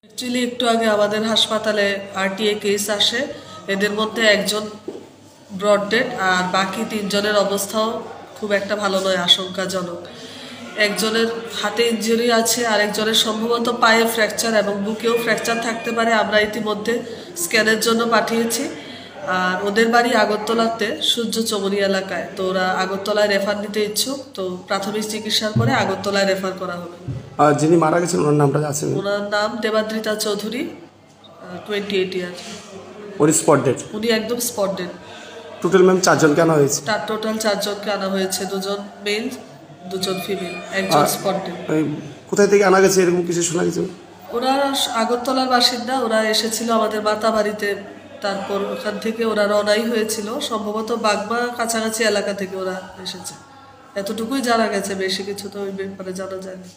Actually একটু আগে আমাদের হাসপাতালে আরটিএ কেস আসে, এদের মধ্যে একজন ব্রড ডেড আর বাকি 3 জনের অবস্থাও খুব একটা ভালো নয়, আশঙ্কাজনক। একজনের হাতে ইনজুরি আছে, আর একজনের সম্ভবত পায়ে ফ্র্যাকচার এবং বুকেও ফ্র্যাকচার থাকতে পারে। আমরা ইতিমধ্যে স্ক্যানের জন্য পাঠিয়েছি। আর ওদের বাড়ি আগরতলাতে সূর্য চমনি এলাকায়, তো ওরা আগরতলায় রেফার নিতে ইচ্ছুক, তো প্রাথমিক চিকিৎসার পরে আগরতলায় রেফার করা হবে। আর যিনি মারা গেছেন ওনার নামটা আছে? ওনার নাম দেবাদ্রিতা চৌধুরী, 28 ইয়ার। উনি স্পট ডেড? উনি একদম স্পট ডেড। টোটাল ম্যাম 4 জনকে আনা হয়েছে? টোটাল 4 জনকে আনা হয়েছে, 2 জন মেল 2 জন ফিমেল, একজন স্পট ডেড। কোথায় থেকে আনা গেছে এরকম কিছু শোনা গেছে? ওরা আগরতলার বাসিন্দা, ওরা এসেছিল আমাদের মাতাবাড়িতে, তারপর ওখান থেকে ওরা রওনাই হয়েছিল, সম্ভবত বাগমা কাছাকাছি এলাকা থেকে ওরা এসেছে, এতটুকুই জানা গেছে, বেশি কিছু তো ওই ব্যাপারে জানা যায় না।